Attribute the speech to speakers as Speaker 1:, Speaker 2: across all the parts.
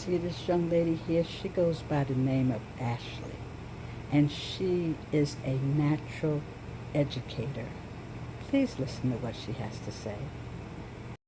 Speaker 1: see this young lady here? She goes by the name of Ashley, and she is a natural educator. Please listen to what she has to say.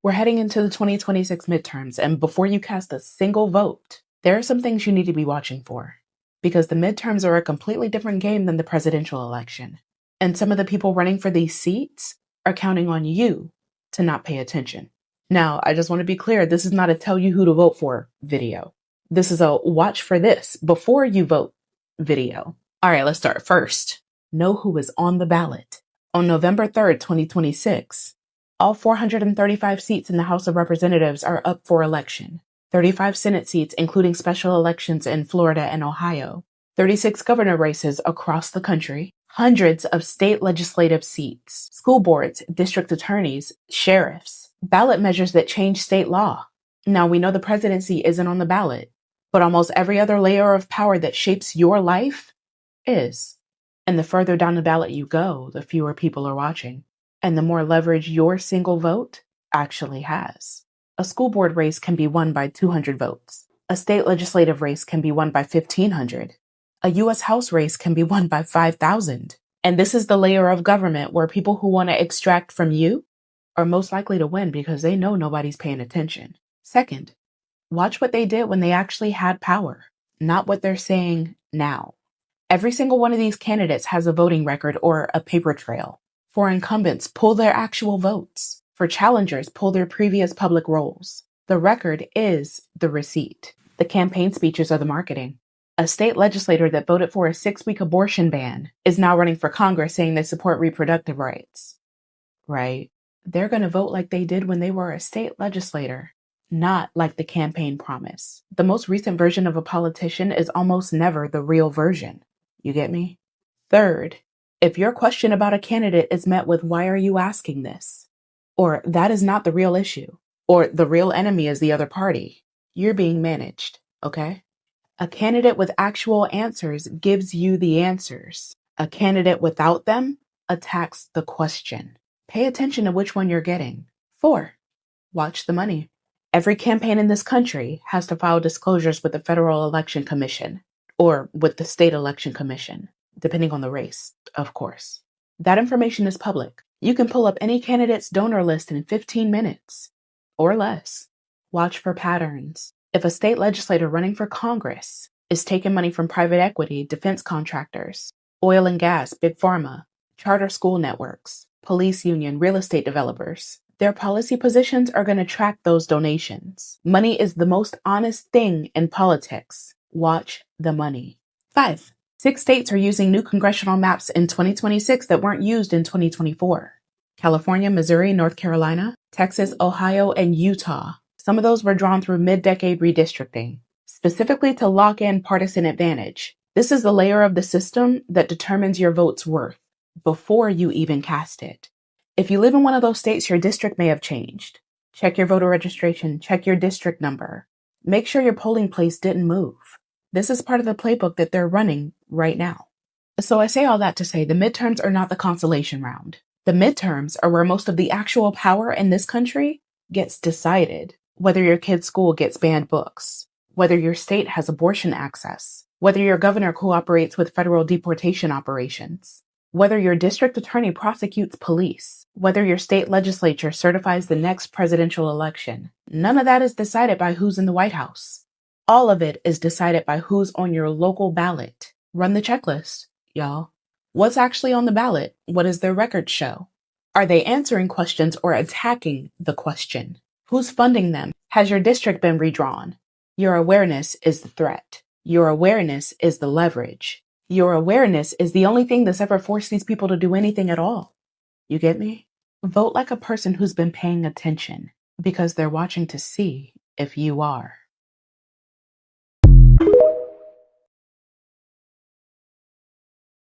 Speaker 2: We're heading into the 2026 midterms, and before you cast a single vote, there are some things you need to be watching for. Because the midterms are a completely different game than the presidential election. And some of the people running for these seats are counting on you to not pay attention. Now, I just want to be clear, this is not a tell you who to vote for video. This is a watch for this before you vote video. All right, let's start first. Know who is on the ballot. On November 3rd, 2026, all 435 seats in the House of Representatives are up for election. 35 Senate seats, including special elections in Florida and Ohio. 36 governor races across the country. Hundreds of state legislative seats. School boards, district attorneys, sheriffs. Ballot measures that change state law. Now, we know the presidency isn't on the ballot, but almost every other layer of power that shapes your life is. And the further down the ballot you go, the fewer people are watching. And the more leverage your single vote actually has. A school board race can be won by 200 votes. A state legislative race can be won by 1,500. A U.S. House race can be won by 5,000. And this is the layer of government where people who want to extract from you are most likely to win because they know nobody's paying attention. Second, watch what they did when they actually had power, not what they're saying now. Every single one of these candidates has a voting record or a paper trail. For incumbents, pull their actual votes. For challengers, pull their previous public roles. The record is the receipt. The campaign speeches are the marketing. A state legislator that voted for a 6-week abortion ban is now running for Congress saying they support reproductive rights. Right? They're going to vote like they did when they were a state legislator, not like the campaign promise. The most recent version of a politician is almost never the real version. You get me? Third, if your question about a candidate is met with, "Why are you asking this?" or "That is not the real issue," or "The real enemy is the other party," you're being managed, okay? A candidate with actual answers gives you the answers. A candidate without them attacks the question. Pay attention to which one you're getting. 4, watch the money. Every campaign in this country has to file disclosures with the Federal Election Commission or with the State Election Commission, depending on the race, of course. That information is public. You can pull up any candidate's donor list in 15 minutes or less. Watch for patterns. If a state legislator running for Congress is taking money from private equity, defense contractors, oil and gas, big pharma, charter school networks, police union, real estate developers, their policy positions are going to track those donations. Money is the most honest thing in politics. Watch the money. 5, 6 states are using new congressional maps in 2026 that weren't used in 2024. California, Missouri, North Carolina, Texas, Ohio, and Utah. Some of those were drawn through mid-decade redistricting, specifically to lock in partisan advantage. This is the layer of the system that determines your vote's worth before you even cast it. If you live in one of those states, your district may have changed. Check your voter registration, check your district number. Make sure your polling place didn't move. This is part of the playbook that they're running right now. So I say all that to say the midterms are not the consolation round. The midterms are where most of the actual power in this country gets decided. Whether your kid's school gets banned books, whether your state has abortion access, whether your governor cooperates with federal deportation operations, whether your district attorney prosecutes police, whether your state legislature certifies the next presidential election. None of that is decided by who's in the White House. All of it is decided by who's on your local ballot. Run the checklist, y'all. What's actually on the ballot? What does their record show? Are they answering questions or attacking the question? Who's funding them? Has your district been redrawn? Your awareness is the threat. Your awareness is the leverage. Your awareness is the only thing that's ever forced these people to do anything at all. You get me? Vote like a person who's been paying attention because they're watching to see if you are.